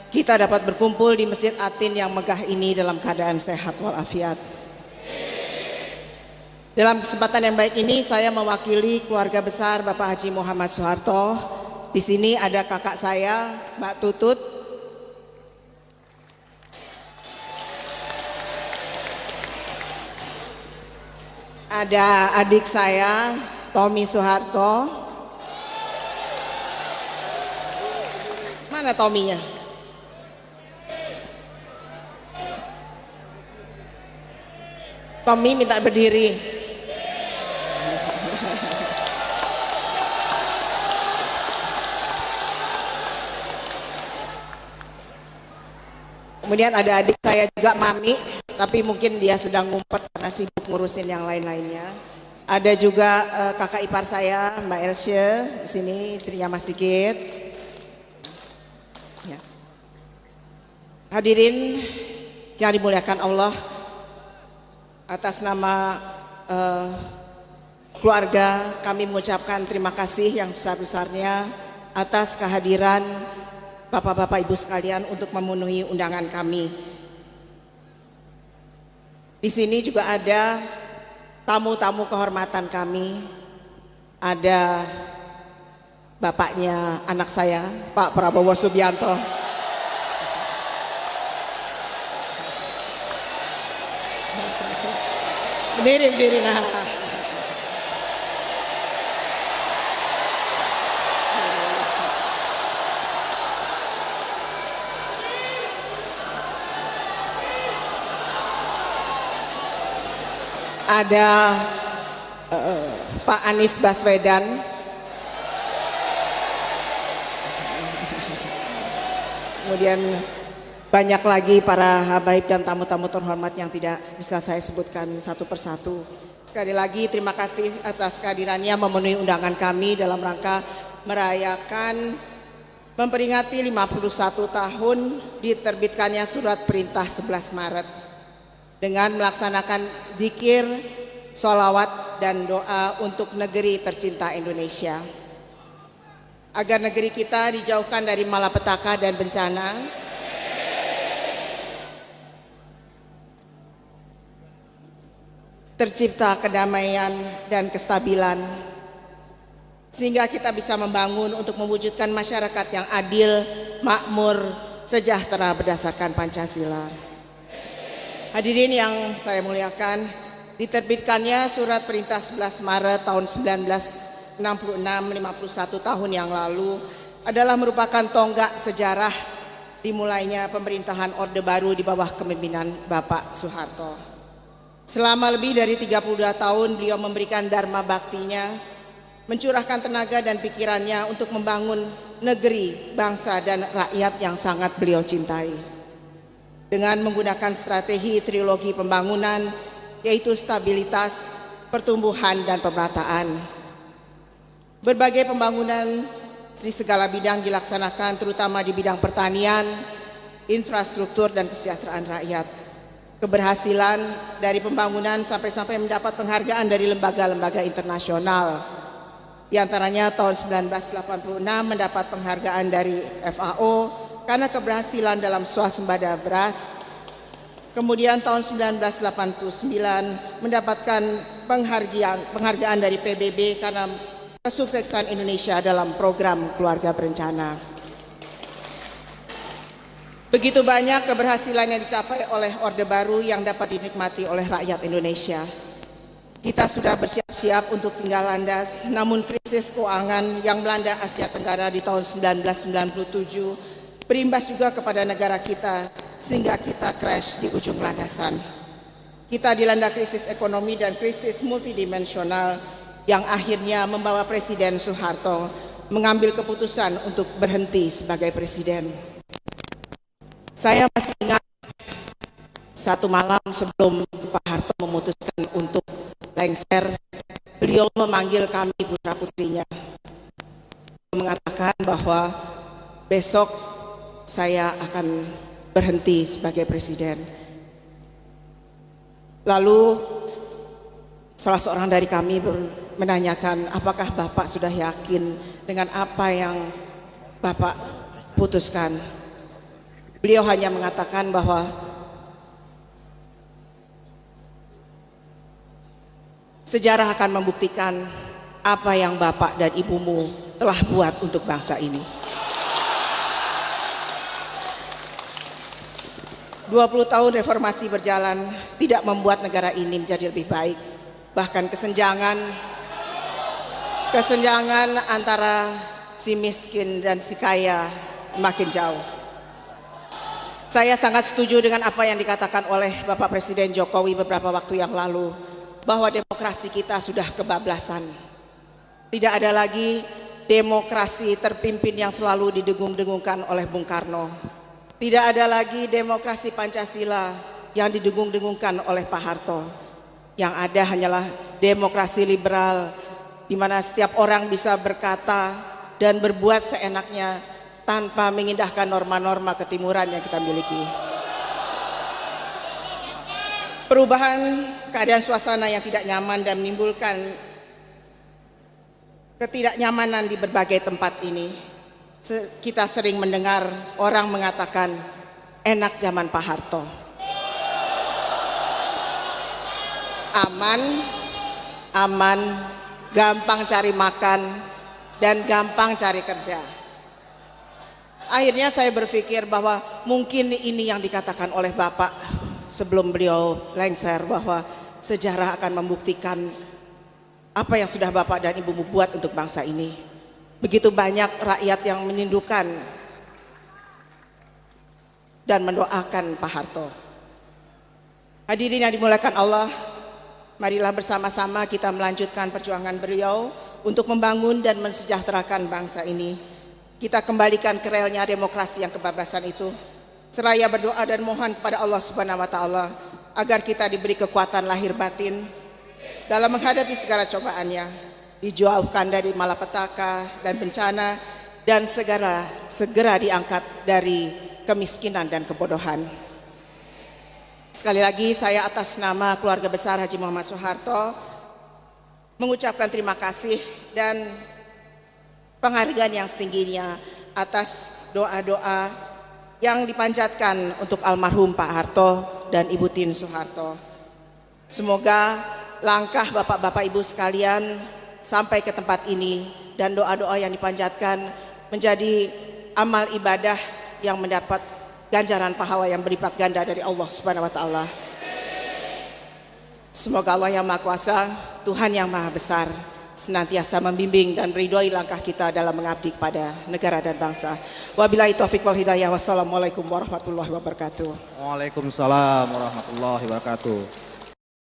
kita dapat berkumpul di Masjid Atin yang megah ini dalam keadaan sehat walafiat. Dalam kesempatan yang baik ini saya mewakili keluarga besar Bapak Haji Muhammad Soeharto. Di sini ada kakak saya, Mbak Tutut. Ada adik saya, Tommy Soeharto. Mana Tommy-nya? Tommy minta berdiri. Kemudian ada adik saya juga, Mami, tapi mungkin dia sedang ngumpet karena sibuk ngurusin yang lain-lainnya. Ada juga kakak ipar saya, Mbak Elsye, di sini istrinya Mas Sigit. Ya. Hadirin yang dimuliakan Allah, atas nama keluarga kami mengucapkan terima kasih yang besar-besarnya atas kehadiran Bapak-bapak Ibu sekalian untuk memenuhi undangan kami. Di sini juga ada tamu-tamu kehormatan kami. Ada bapaknya anak saya, Pak Prabowo Subianto. Berdiri nah. Ada Pak Anies Baswedan, kemudian banyak lagi para habaib dan tamu-tamu terhormat yang tidak bisa saya sebutkan satu persatu. Sekali lagi terima kasih atas kehadirannya memenuhi undangan kami dalam rangka merayakan memperingati 51 tahun diterbitkannya Surat Perintah 11 Maret. Dengan melaksanakan dzikir, sholawat, dan doa untuk negeri tercinta Indonesia. Agar negeri kita dijauhkan dari malapetaka dan bencana, tercipta kedamaian dan kestabilan, sehingga kita bisa membangun untuk mewujudkan masyarakat yang adil, makmur, sejahtera berdasarkan Pancasila. Hadirin yang saya muliakan, diterbitkannya Surat Perintah 11 Maret tahun 1966, 51 tahun yang lalu, adalah merupakan tonggak sejarah dimulainya pemerintahan Orde Baru di bawah kepemimpinan Bapak Soeharto. Selama lebih dari 32 tahun beliau memberikan dharma baktinya, mencurahkan tenaga dan pikirannya untuk membangun negeri, bangsa, dan rakyat yang sangat beliau cintai. Dengan menggunakan strategi trilogi pembangunan, yaitu stabilitas, pertumbuhan, dan pemerataan. Berbagai pembangunan di segala bidang dilaksanakan, terutama di bidang pertanian, infrastruktur, dan kesejahteraan rakyat. Keberhasilan dari pembangunan sampai mendapat penghargaan dari lembaga-lembaga internasional. Di antaranya tahun 1986 mendapat penghargaan dari FAO karena keberhasilan dalam swasembada beras. Kemudian tahun 1989 mendapatkan penghargaan dari PBB karena kesuksesan Indonesia dalam program keluarga berencana. Begitu banyak keberhasilan yang dicapai oleh Orde Baru yang dapat dinikmati oleh rakyat Indonesia. Kita sudah bersiap-siap untuk tinggal landas, namun krisis keuangan yang melanda Asia Tenggara di tahun 1997 berimbas juga kepada negara kita, sehingga kita crash di ujung landasan. Kita dilanda krisis ekonomi dan krisis multidimensional yang akhirnya membawa Presiden Soeharto mengambil keputusan untuk berhenti sebagai presiden. Saya masih ingat satu malam sebelum Pak Harto memutuskan untuk lengser, beliau memanggil kami putra-putrinya, mengatakan bahwa besok saya akan berhenti sebagai presiden. Lalu salah seorang dari kami menanyakan, apakah Bapak sudah yakin dengan apa yang Bapak putuskan? Beliau hanya mengatakan bahwa sejarah akan membuktikan apa yang Bapak dan Ibumu telah buat untuk bangsa ini. 20 tahun reformasi berjalan tidak membuat negara ini menjadi lebih baik. Bahkan kesenjangan antara si miskin dan si kaya makin jauh. Saya sangat setuju dengan apa yang dikatakan oleh Bapak Presiden Jokowi beberapa waktu yang lalu, bahwa demokrasi kita sudah kebablasan. Tidak ada lagi demokrasi terpimpin yang selalu didengung-dengungkan oleh Bung Karno. Tidak ada lagi demokrasi Pancasila yang didengung-dengungkan oleh Pak Harto. Yang ada hanyalah demokrasi liberal, di mana setiap orang bisa berkata dan berbuat seenaknya tanpa mengindahkan norma-norma ketimuran yang kita miliki. Perubahan keadaan suasana yang tidak nyaman dan menimbulkan ketidaknyamanan di berbagai tempat ini. Kita sering mendengar orang mengatakan enak zaman Pak Harto. Aman, gampang cari makan, dan gampang cari kerja. Akhirnya saya berpikir bahwa mungkin ini yang dikatakan oleh Bapak sebelum beliau lengser, bahwa sejarah akan membuktikan apa yang sudah Bapak dan Ibumu buat untuk bangsa ini. Begitu banyak rakyat yang merindukan dan mendoakan Pak Harto. Hadirin yang dimuliakan Allah, marilah bersama-sama kita melanjutkan perjuangan beliau untuk membangun dan mensejahterakan bangsa ini. Kita kembalikan ke relnya demokrasi yang kebablasan itu, seraya berdoa dan mohon kepada Allah Subhanahu wa taala agar kita diberi kekuatan lahir batin dalam menghadapi segala cobaannya, dijauhkan dari malapetaka dan bencana, dan segera diangkat dari kemiskinan dan kebodohan. Sekali lagi saya atas nama keluarga besar Haji Muhammad Soeharto mengucapkan terima kasih dan penghargaan yang setingginya atas doa-doa yang dipanjatkan untuk almarhum Pak Harto dan Ibu Tien Soeharto. Semoga langkah Bapak-bapak Ibu sekalian sampai ke tempat ini dan doa-doa yang dipanjatkan menjadi amal ibadah yang mendapat ganjaran pahala yang berlipat ganda dari Allah Subhanahu wa taala. Semoga Allah yang Maha Kuasa, Tuhan yang Maha Besar, senantiasa membimbing dan meridhoi langkah kita dalam mengabdi kepada negara dan bangsa. Wabillahi taufiq wal hidayah. Wassalamualaikum warahmatullahi wabarakatuh. Waalaikumsalam warahmatullahi wabarakatuh.